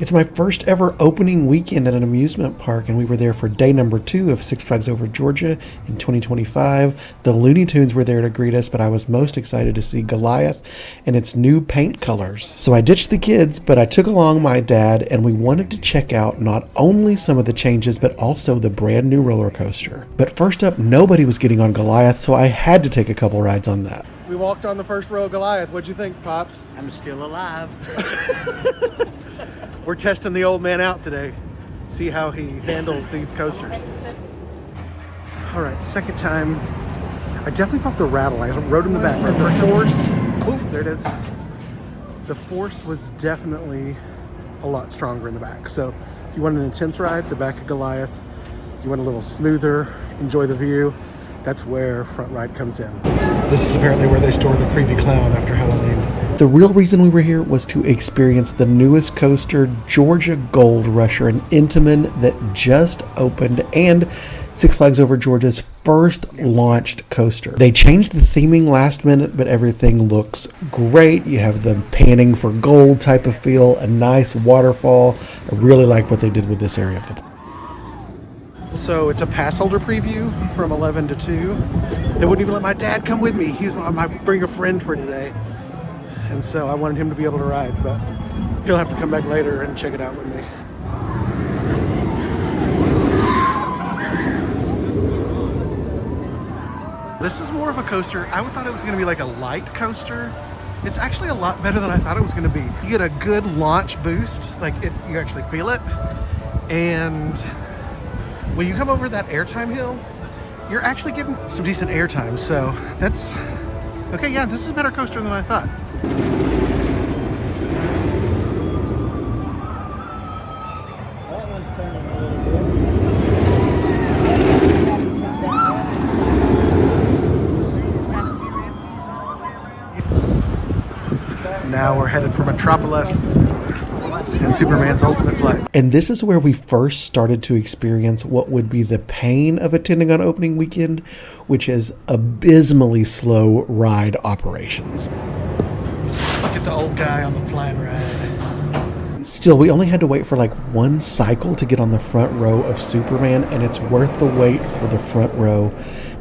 It's my first ever opening weekend at an amusement park, and we were there for day number 2 of Six Flags Over Georgia in 2025. The Looney Tunes were there to greet us, but I was most excited to see Goliath and its new paint colors. So I ditched the kids, but I took along my dad, and we wanted to check out not only some of the changes, but also the brand new roller coaster. But first up, nobody was getting on Goliath, so I had to take a couple rides on that. We walked on the first row of Goliath. What'd you think, Pops? I'm still alive. We're testing the old man out today. See how he handles these coasters. All right, second time. I definitely felt the rattle. I rode in the back. The force, oh, there it is. The force was definitely a lot stronger in the back. So if you want an intense ride, the back of Goliath. If you want a little smoother, enjoy the view, that's where front ride comes in. This is apparently where they store the creepy clown after Halloween. The real reason we were here was to experience the newest coaster, Georgia Gold Rusher, an Intamin that just opened, and Six Flags Over Georgia's first launched coaster. They changed the theming last minute, but everything looks great. You have the panning for gold type of feel, a nice waterfall. I really like what they did with this area of the park. So it's a pass holder preview from 11 to 2. They wouldn't even let my dad come with me. He's my bring a friend for today. And so I wanted him to be able to ride, but he'll have to come back later and check it out with me. This is more of a coaster. I thought it was going to be like a light coaster. It's actually a lot better than I thought it was going to be. You get a good launch boost, you actually feel it. And when you come over that airtime hill, you're actually getting some decent airtime. So that's okay. Yeah, this is a better coaster than I thought. That one's turning a little bit. You see, it's got a few empties all the way around. Now we're headed for Metropolis and Superman's Ultimate Flight. And this is where we first started to experience what would be the pain of attending on opening weekend, which is abysmally slow ride operations. Look at the old guy on the flying ride. Still, we only had to wait for like one cycle to get on the front row of Superman, and it's worth the wait for the front row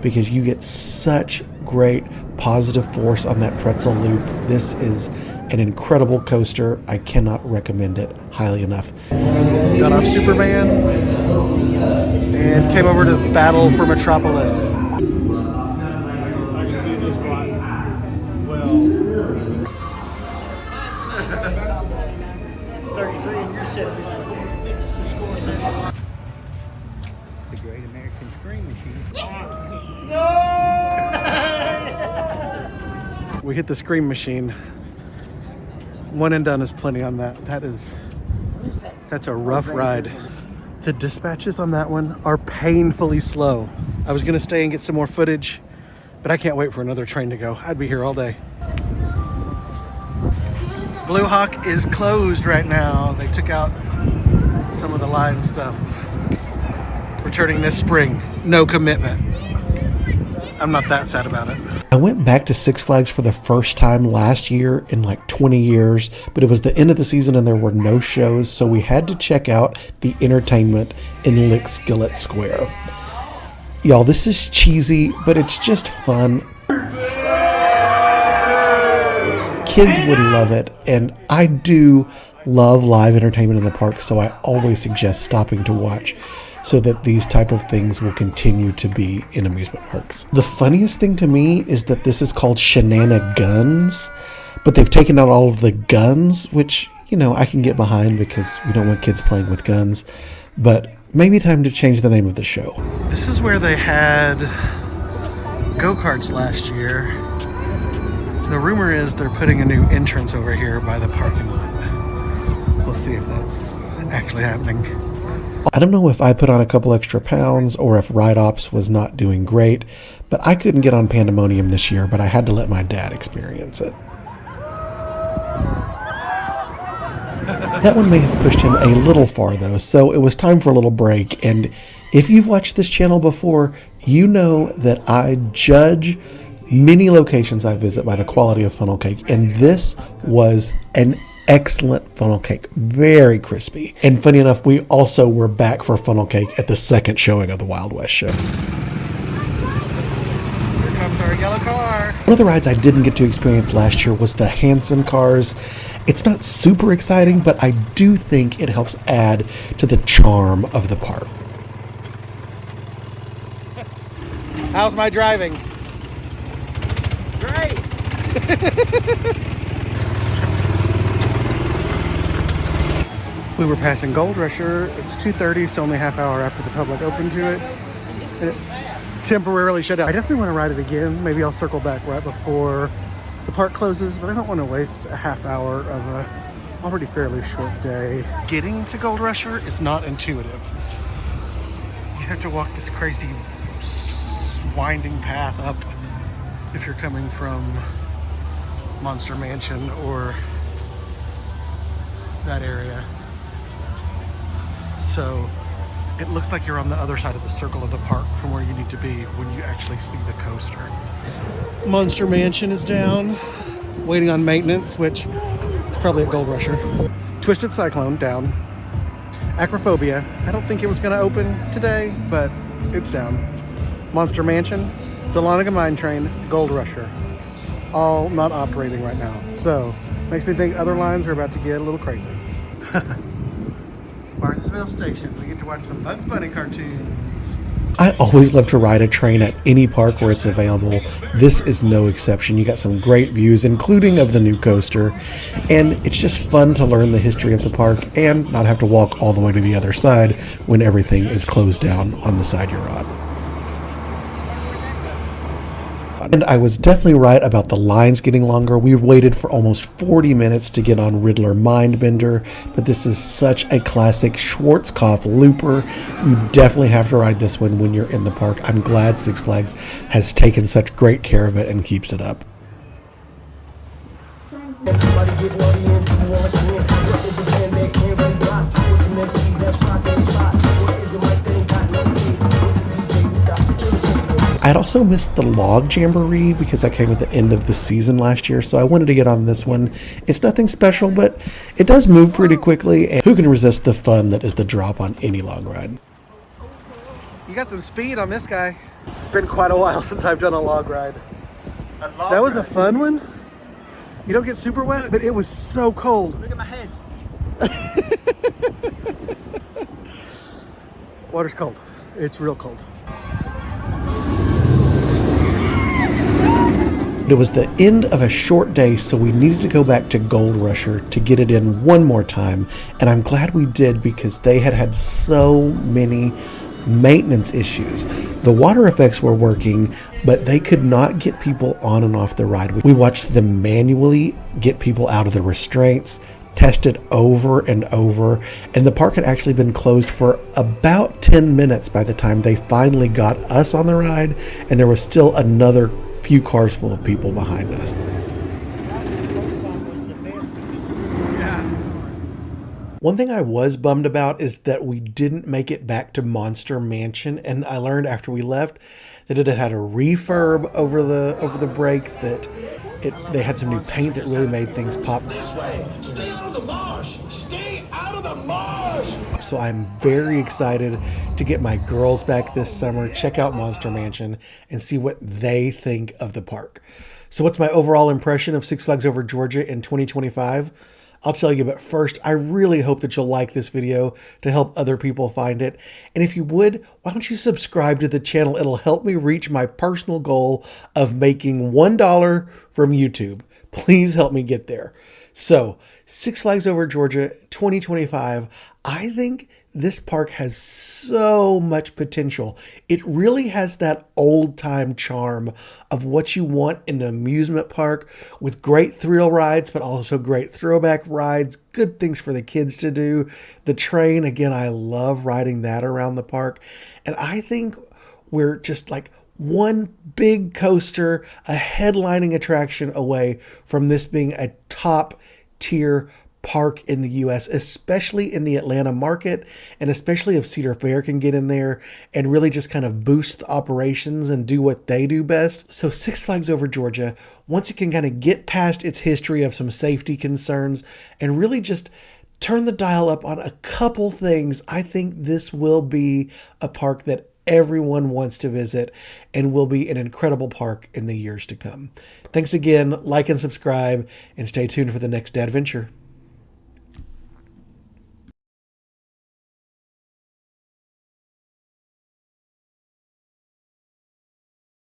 because you get such great positive force on that pretzel loop. This is an incredible coaster. I cannot recommend it highly enough. Got off Superman and came over to battle for Metropolis. The Great American Scream Machine. We hit the Scream Machine. One and done is plenty on that. That's a rough ride. The dispatches on that one are painfully slow. I was gonna stay and get some more footage, but I can't wait for another train to go. I'd be here all day. Blue Hawk is closed right now. They took out some of the line stuff. Returning this spring, no commitment. I'm not that sad about it. I went back to Six Flags for the first time last year in like 20 years, but it was the end of the season and there were no shows, so we had to check out the entertainment in Lick Skillet Square. Y'all, this is cheesy, but it's just fun. Kids would love it, and I do love live entertainment in the park, so I always suggest stopping to watch so that these type of things will continue to be in amusement parks. The funniest thing to me is that this is called Shenanigans, but they've taken out all of the guns, which, I can get behind because we don't want kids playing with guns, but maybe time to change the name of the show. This is where they had go-karts last year. The rumor is they're putting a new entrance over here by the parking lot. We'll see if that's actually happening. I don't know if I put on a couple extra pounds or if Ride Ops was not doing great, but I couldn't get on Pandemonium this year, but I had to let my dad experience it. That one may have pushed him a little far though, so it was time for a little break. And if you've watched this channel before, you know that I judge many locations I visit by the quality of funnel cake, and this was an excellent funnel cake, very crispy. And funny enough, we also were back for funnel cake at the second showing of the Wild West show. Here comes our yellow car. One of the rides I didn't get to experience last year was the Hanson cars. It's not super exciting, but I do think it helps add to the charm of the park. How's my driving? Great. We were passing Gold Rusher. It's 2:30, so only a half hour after the public opened to it. And it's temporarily shut down. I definitely want to ride it again. Maybe I'll circle back right before the park closes, but I don't want to waste a half hour of a already fairly short day. Getting to Gold Rusher is not intuitive. You have to walk this crazy winding path up if you're coming from Monster Mansion or that area. So it looks like you're on the other side of the circle of the park from where you need to be when you actually see the coaster. Monster Mansion is down, waiting on maintenance, which is probably at Gold Rusher. Twisted Cyclone down. Acrophobia, I don't think it was going to open today, but it's down. Monster Mansion, Dahlonega Mine Train, Gold Rusher, all not operating right now. So makes me think other lines are about to get a little crazy. Barnesville Station, we get to watch some Bugs Bunny cartoons. I always love to ride a train at any park where it's available. This is no exception. You got some great views, including of the new coaster, and it's just fun to learn the history of the park and not have to walk all the way to the other side when everything is closed down on the side you're on. And I was definitely right about the lines getting longer. We waited for almost 40 minutes to get on Riddler Mindbender, but this is such a classic Schwarzkopf looper. You definitely have to ride this one when you're in the park. I'm glad Six Flags has taken such great care of it and keeps it up. I'd also missed the Log Jamboree because that came at the end of the season last year, so I wanted to get on this one. It's nothing special, but it does move pretty quickly, and who can resist the fun that is the drop on any log ride? You got some speed on this guy. It's been quite a while since I've done a log ride. That was a fun one. You don't get super wet, but it was so cold. Look at my head. Water's cold. It's real cold. It was the end of a short day, so we needed to go back to Gold Rusher to get it in one more time, and I'm glad we did because they had so many maintenance issues. The water effects were working, but they could not get people on and off the ride. We watched them manually get people out of the restraints, tested over and over, and the park had actually been closed for about 10 minutes by the time they finally got us on the ride, and there was still another few cars full of people behind us. One thing I was bummed about is that we didn't make it back to Monster Mansion, and I learned after we left that it had a refurb over the break, that they had some new paint that really made things pop. Stay out of the marsh! Stay out of the marsh! So I'm very excited to get my girls back this summer, check out Monster Mansion, and see what they think of the park. So what's my overall impression of Six Flags Over Georgia in 2025? I'll tell you, but first, I really hope that you'll like this video to help other people find it. And if you would, why don't you subscribe to the channel? It'll help me reach my personal goal of making $1 from YouTube. Please help me get there. So, Six Flags Over Georgia 2025, I think this park has so much potential. It really has that old-time charm of what you want in an amusement park, with great thrill rides, but also great throwback rides, good things for the kids to do. The train, again, I love riding that around the park. And I think we're just like one big coaster, a headlining attraction away from this being a top-tier park in the U.S., especially in the Atlanta market, and especially if Cedar Fair can get in there and really just kind of boost operations and do what they do best. So Six Flags Over Georgia, once it can kind of get past its history of some safety concerns and really just turn the dial up on a couple things, I think this will be a park that everyone wants to visit and will be an incredible park in the years to come. Thanks again, like and subscribe, and stay tuned for the next adventure.